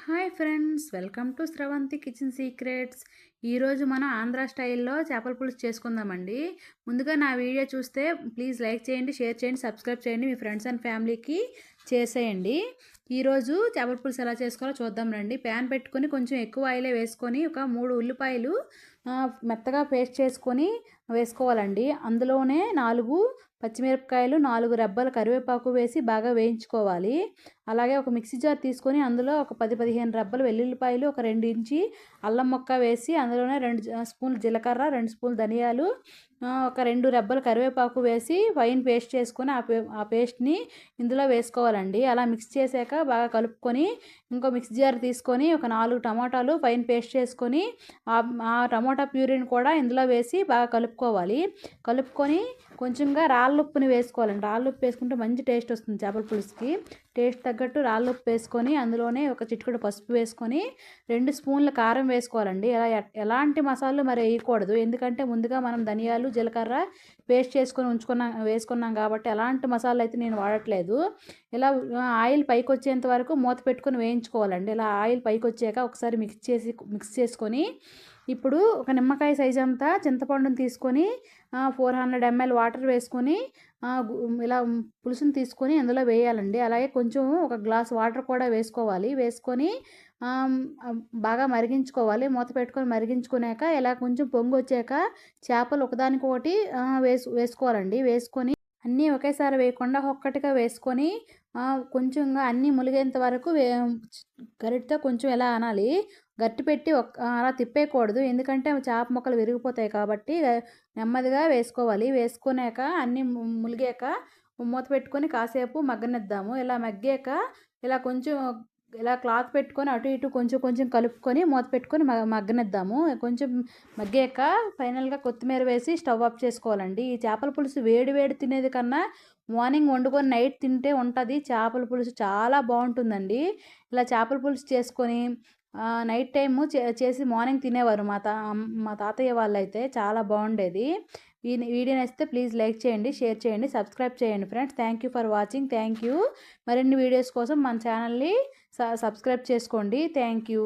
Hi friends, welcome to Sravanthi kitchen secrets. ఈరోజు మనం ఆంధ్ర స్టైల్లో చేపల పులుసు చేసుకుందామండి. ముందుగా నా వీడియో చూస్తే ప్లీజ్ లైక్ చేయండి, షేర్ చేయండి, సబ్స్క్రైబ్ చేయండి, మీ ఫ్రెండ్స్ అండ్ ఫ్యామిలీకి చేసేయండి. ఈరోజు చేపల పులుసు ఎలా చేసుకోవాలో చూద్దాం రండి. ప్యాన్ పెట్టుకొని కొంచెం ఎక్కువ ఆయిలే వేసుకొని ఒక 3 ఉల్లిపాయలు మెత్తగా పేస్ట్ చేసుకొని వేసుకోవాలండి. అందులోనే 4 పచ్చిమిరపకాయలు, 4 రెబ్బల కరివేపాకు వేసి బాగా వేయించుకోవాలి. అలాగే ఒక మిక్సీ జార్ తీసుకొని అందులో ఒక 10-15 రెబ్బలు వెల్లుల్లిపాయలు, ఒక 2 ఇంచి అల్లం ముక్క వేసి అందులోనే 2 స్పూన్లు జీలకర్ర, 2 స్పూన్లు ధనియాలు, ఒక 2 రెబ్బలు కరివేపాకు వేసి ఫైన్ పేస్ట్ చేసుకొని ఆ పేస్ట్ని ఇందులో వేసుకోవాలండి. అలా మిక్స్ చేశాక బాగా కలుపుకొని ఇంకో మిక్సీ జార్ తీసుకొని ఒక 4 టమాటాలు ఫైన్ పేస్ట్ చేసుకొని ఆ టమాటా ప్యూరీని కూడా ఇందులో వేసి బాగా కలుపుకోవాలి. కలుపుకొని కొంచెంగా రాళ్ళుప్పుని వేసుకోవాలండి. రాళ్ళుప్పు వేసుకుంటే మంచి టేస్ట్ వస్తుంది చేపల పులుసుకి. టేస్ట్ తగ్గట్టు రాళ్ళుప్పు వేసుకొని అందులోనే ఒక చిటికెడు పసుపు వేసుకొని 2 స్పూన్ల కారం వేసుకోవాలండి. ఎలాంటి మసాలాలు మరి వేయకూడదు, ఎందుకంటే ముందుగా మనం ధనియాలు, జీలకర్ర పేస్ట్ చేసుకొని వేసుకున్నాం కాబట్టి ఎలాంటి మసాలా అయితే నేను వాడట్లేదు. ఇలా ఆయిల్ పైకి వచ్చేంత వరకు మూత పెట్టుకొని వేయించుకోవాలండి. ఇలా ఆయిల్ పైకి వచ్చాక ఒకసారి మిక్స్ చేసుకొని ఇప్పుడు ఒక నిమ్మకాయ సైజ్ అంతా చింతపండుని తీసుకొని 400 ml వాటర్ వేసుకొని ఇలా పులుసుని తీసుకొని అందులో వేయాలండి. అలాగే కొంచెం ఒక గ్లాస్ వాటర్ కూడా వేసుకోవాలి. వేసుకొని బాగా మరిగించుకోవాలి. మూత పెట్టుకొని మరిగించుకున్నాక ఇలా కొంచెం పొంగు వచ్చాక చేపలు ఒకదానికొకటి వేసుకోవాలండి. వేసుకొని అన్నీ ఒకేసారి వేయకుండా ఒక్కటిగా వేసుకొని కొంచెంగా అన్నీ ములిగేంత వరకు గరిటతో కొంచెం ఎలా అనాలి, గట్టి పెట్టి అలా తిప్పేయకూడదు, ఎందుకంటే చేప ముక్కలు విరిగిపోతాయి కాబట్టి నెమ్మదిగా వేసుకోవాలి. వేసుకున్నాక అన్నీ ములిగాక మూత పెట్టుకొని కాసేపు మగ్గనిద్దాము. ఇలా మగ్గాక ఇలా కొంచెం ఇలా క్లాత్ పెట్టుకొని అటు ఇటు కొంచెం కొంచెం కలుపుకొని మూత పెట్టుకొని మగ్గనిద్దాము. కొంచెం మగ్గాక ఫైనల్గా కొత్తిమీర వేసి స్టవ్ ఆఫ్ చేసుకోవాలండి. ఈ చేపల పులుసు వేడి వేడి తినేది కన్నా మార్నింగ్ వండుకొని నైట్ తింటే ఉంటుంది చేపల పులుసు, చాలా బాగుంటుందండి. ఇలా చేపల పులుసు చేసుకొని నైట్ టైము చేసి మార్నింగ్ తినేవారు మా తాతయ్య వాళ్ళైతే. చాలా బాగుండేది. వీడియో నచ్చితే ప్లీజ్ లైక్ చేయండి, షేర్ చేయండి, సబ్స్క్రైబ్ చేయండి friends. Thank you for watching. Thank you. మరిన్ని వీడియోస్ కోసం మన ఛానల్ని సబ్స్క్రైబ్ చేసుకోండి. Thank you.